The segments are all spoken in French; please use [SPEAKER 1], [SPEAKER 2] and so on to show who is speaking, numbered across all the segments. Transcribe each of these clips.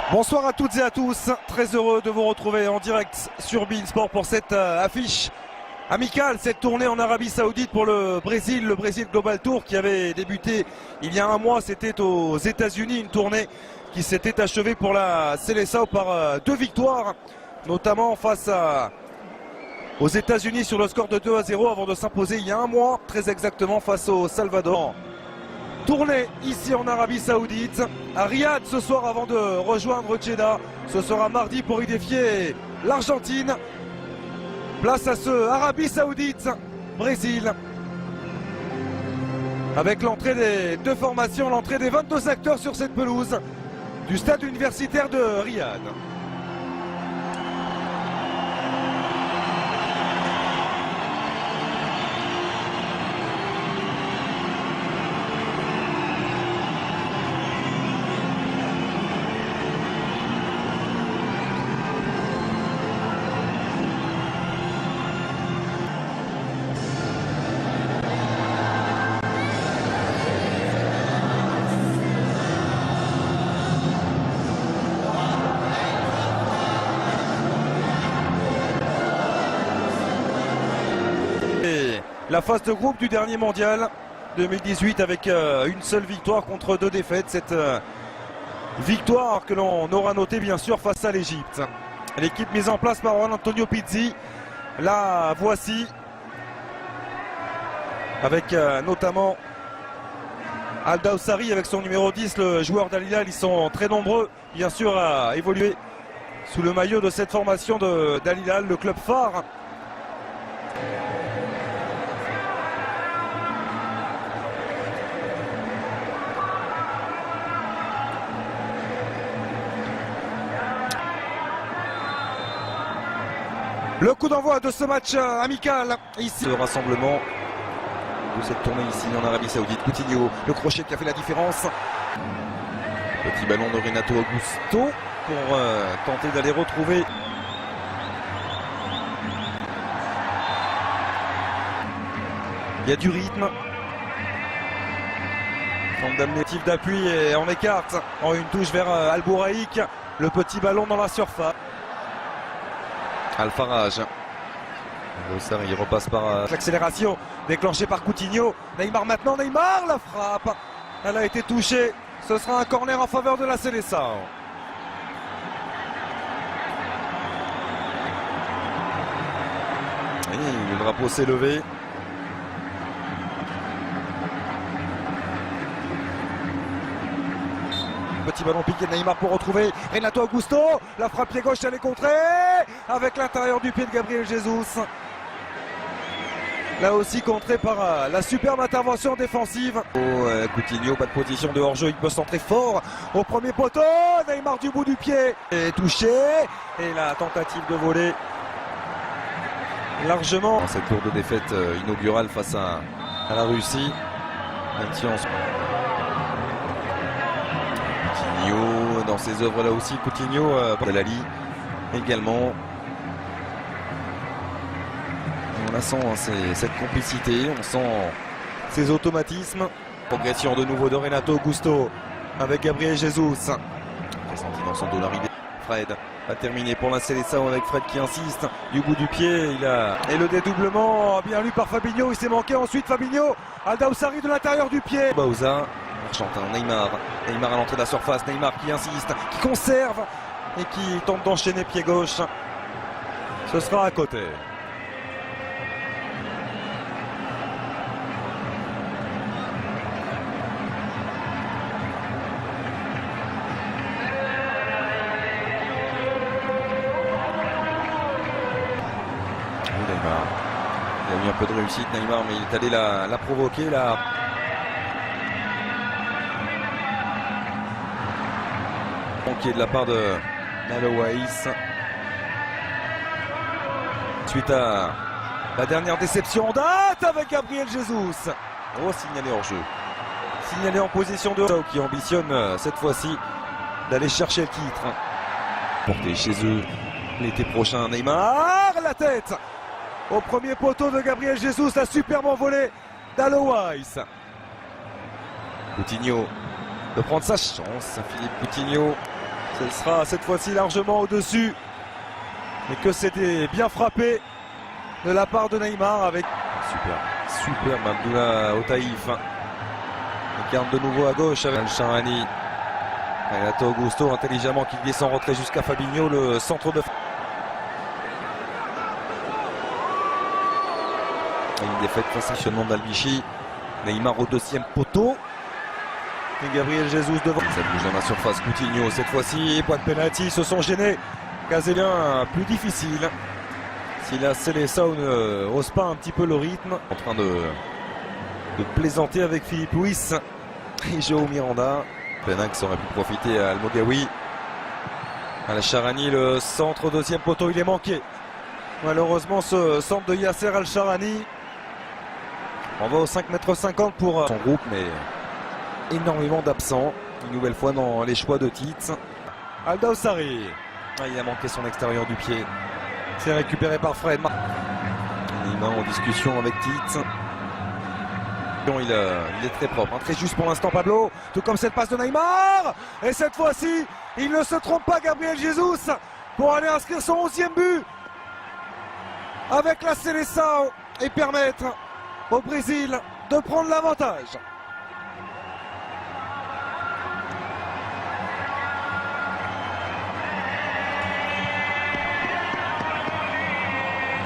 [SPEAKER 1] Bonsoir à toutes et à tous, très heureux de vous retrouver en direct sur beIN Sport pour cette affiche amicale, cette tournée en Arabie Saoudite pour le Brésil Global Tour qui avait débuté il y a un mois. C'était aux États-Unis, une tournée qui s'était achevée pour la Seleção par 2 victoires, notamment face aux États-Unis sur le score de 2-0 avant de s'imposer il y a un mois, très exactement face au Salvador. Tournée ici en Arabie Saoudite, à Riyad ce soir avant de rejoindre Jeddah. Ce sera mardi pour y défier l'Argentine. Place à ce Arabie Saoudite, Brésil. Avec l'entrée des deux formations, l'entrée des 22 acteurs sur cette pelouse du stade universitaire de Riyad. La phase de groupe du dernier mondial 2018 avec une seule victoire contre 2 défaites. Cette victoire que l'on aura notée bien sûr face à l'Égypte. L'équipe mise en place par Juan Antonio Pizzi, la voici, avec notamment Al Dawsari avec son numéro 10, le joueur d'Al Hilal. Ils sont très nombreux bien sûr à évoluer sous le maillot de cette formation d'Al Hilal, le club phare. Le coup d'envoi de ce match amical ici. Le rassemblement de cette tournée ici en Arabie Saoudite. Coutinho, le crochet qui a fait la différence. Petit ballon de Renato Augusto pour tenter d'aller retrouver il y a du rythme. Tente d'amener d'appui et on écarte en une touche vers Al Bouraïk. Le petit ballon dans la surface. Al-Faraj. Il repasse par l'accélération déclenchée par Coutinho. Neymar maintenant, Neymar, la frappe. Elle a été touchée. Ce sera un corner en faveur de la Seleção. Et le drapeau s'est levé. Petit ballon piqué de Neymar pour retrouver Renato Augusto. La frappe pied gauche, elle est contrée avec l'intérieur du pied de Gabriel Jesus. Là aussi contré par la superbe intervention défensive. Coutinho, pas de position de hors-jeu, il peut centrer fort au premier poteau. Neymar du bout du pied est touché. Et la tentative de voler largement. Dans cette lourde défaite inaugurale face à la Russie. Coutinho dans ses œuvres là aussi. Coutinho, Lali également. On la sent, hein, cette complicité, on sent ces automatismes. Progression de nouveau de Renato Augusto avec Gabriel Jesus. Pressenti dans son dos l'arrivée. Fred a terminé pour la Seleção avec Fred qui insiste du bout du pied. Et le dédoublement bien lu par Fabinho. Il s'est manqué ensuite Fabinho. Al Dawsari de l'intérieur du pied. Bauza, Argentin, Neymar. Neymar à l'entrée de la surface. Neymar qui insiste, qui conserve et qui tente d'enchaîner pied gauche. Ce sera à côté. Il a eu un peu de réussite Neymar, mais il est allé la provoquer là. Manqué de la part de Nalowaïs. Suite à la dernière déception en date avec Gabriel Jesus. Signalé hors jeu. Signalé en position de qui ambitionne cette fois-ci d'aller chercher le titre. Porté chez eux l'été prochain. Neymar, la tête au premier poteau de Gabriel Jesus, la superbe envolée d'Alowaïs. Coutinho de prendre sa chance. Philippe Coutinho Ce sera cette fois-ci largement au-dessus. Mais que c'était bien frappé de la part de Neymar avec... Super Abdullah Otaïf. Incarne de nouveau à gauche avec Al-Sharani. Renato Augusto intelligemment qui descend rentrer jusqu'à Fabinho, le centre de... Une défaite face à Sionnement d'Albichi. Neymar au deuxième poteau. Et Gabriel Jesus devant. Ça bouge dans la surface. Coutinho cette fois-ci. Point de pénalty. Se sont gênés. Gazélien plus difficile. Si la Seleção ne hausse pas un petit peu le rythme. En train de plaisanter avec Philippe Luis et João Miranda. Penax aurait pu profiter à Al-Mogawi. Al-Sharani, le centre deuxième poteau, il est manqué. Malheureusement, ce centre de Yasser Al-Sharani. On va au 5,50 m pour son groupe, mais énormément d'absents. Une nouvelle fois dans les choix de Tite. Aldaussari. Il a manqué son extérieur du pied. C'est récupéré par Fred. Neymar en discussion avec Tite. Il est très propre, hein. Très juste pour l'instant Pablo, tout comme cette passe de Neymar. Et cette fois-ci, il ne se trompe pas Gabriel Jesus pour aller inscrire son 11e but avec la Seleção et permettre au Brésil de prendre l'avantage.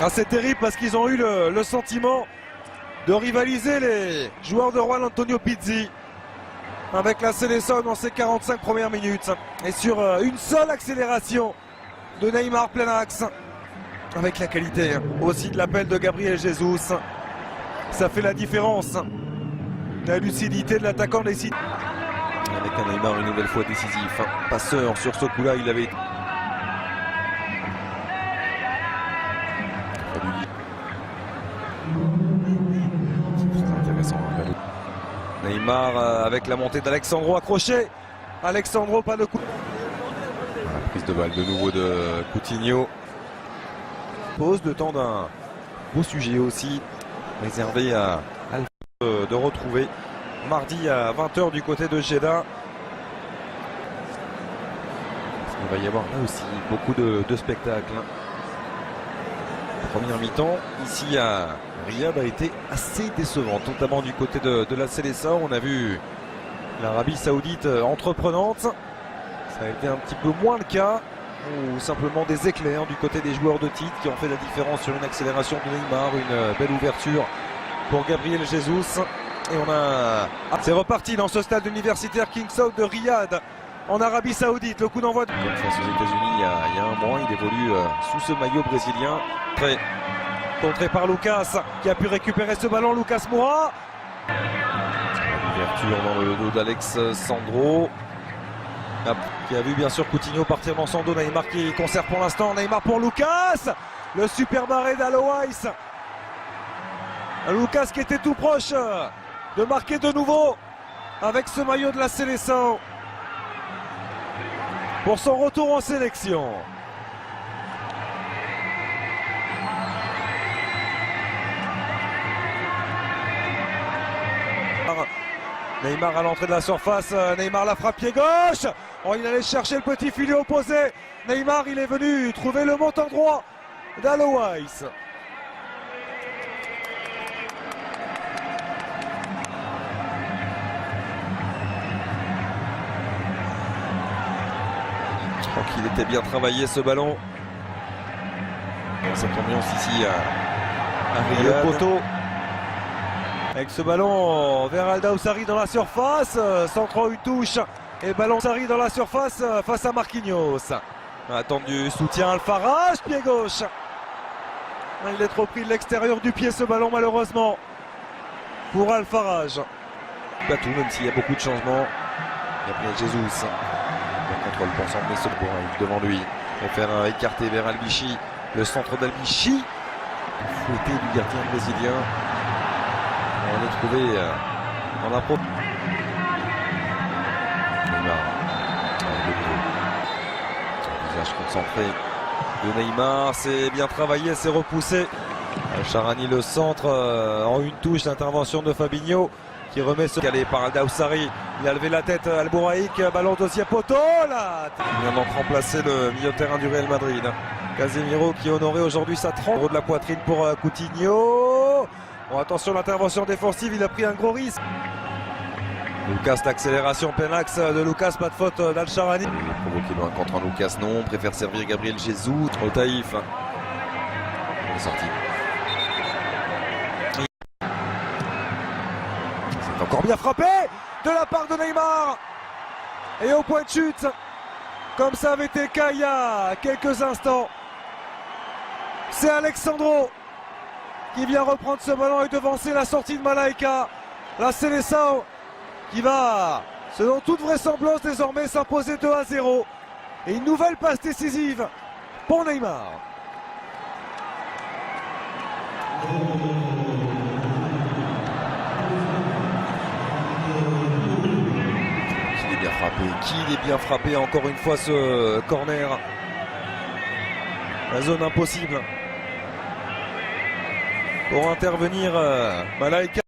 [SPEAKER 1] Ah, c'est terrible parce qu'ils ont eu le sentiment de rivaliser les joueurs de Juan Antonio Pizzi avec la Seleção dans ces 45 premières minutes. Et sur une seule accélération de Neymar plein axe, avec la qualité aussi de l'appel de Gabriel Jesus, ça fait la différence. La lucidité de l'attaquant décide. Avec un Neymar une nouvelle fois décisif, passeur sur ce coup-là, il avait... Neymar avec la montée d'Alexandro accroché. Alexandro, pas de coup. La prise de balle de nouveau de Coutinho. Pause le temps d'un beau sujet aussi réservé à Alpha de retrouver mardi à 20 h du côté de Jeddah. Il va y avoir là aussi beaucoup de spectacles. Première mi-temps ici à Riyad a été assez décevante, notamment du côté de la Seleção. On a vu l'Arabie Saoudite entreprenante. Ça a été un petit peu moins le cas, ou simplement des éclairs du côté des joueurs de Tite qui ont fait la différence sur une accélération de Neymar, une belle ouverture pour Gabriel Jesus. Et on a... C'est reparti dans ce stade universitaire King Saud de Riyad en Arabie Saoudite. Le coup d'envoi de... Comme face aux États-Unis il y a un mois, il évolue sous ce maillot brésilien. Très contré par Lucas qui a pu récupérer ce ballon. Lucas Moura. Ouverture dans le dos d'Alex Sandro. Qui a vu bien sûr Coutinho partir dans son dos. Neymar qui conserve pour l'instant. Neymar pour Lucas. Le super barré d'Aloïs. Lucas qui était tout proche de marquer de nouveau avec ce maillot de la Seleção pour son retour en sélection. Neymar à l'entrée de la surface, Neymar la frappe pied gauche. Oh, il allait chercher le petit filet opposé. Neymar, il est venu trouver le montant droit d'Aloïs. Je crois qu'il était bien travaillé ce ballon. Cette ambiance ici à Riyad. Le poteau. Avec ce ballon vers Aldaussari dans la surface, centre une touche et ballon Sari dans la surface face à Marquinhos. Attendu soutien Alfarage, pied gauche. Il est trop pris de l'extérieur du pied ce ballon malheureusement pour Alfarage. Pas tout, même s'il y a beaucoup de changements. Gabriel Jesus, le contrôle pour s'emmener ce point devant lui. Et faire un écarté vers Albichi, le centre d'Albichi, fouetté du gardien brésilien. On est trouvé dans la propre. Neymar, le visage concentré de Neymar, c'est bien travaillé, c'est repoussé. Al-Sharani le centre en une touche d'intervention de Fabinho qui remet ce calé par Aldaussari. Il a levé la tête, Albouraïk, ballon au deuxième poteau, là il vient donc remplacer le milieu de terrain du Real Madrid. Casemiro qui honorait aujourd'hui sa 30 de la poitrine pour Coutinho. Bon, attention, l'intervention défensive, il a pris un gros risque. Lucas, l'accélération Penax de Lucas, pas de faute d'Al-Sharani. Il a provoqué loin contre un Lucas, non, préfère servir Gabriel Jesus au Taïf. Il est sorti. C'est encore bien frappé de la part de Neymar. Et au point de chute, comme ça avait été le cas il y a quelques instants, c'est Alexandro qui vient reprendre ce ballon et devancer la sortie de Malaika. La Seleção qui va, selon toute vraisemblance, désormais s'imposer 2-0. Et une nouvelle passe décisive pour Neymar. Qu'il est bien frappé, qu'il est bien frappé encore une fois ce corner. La zone impossible pour intervenir Malaika.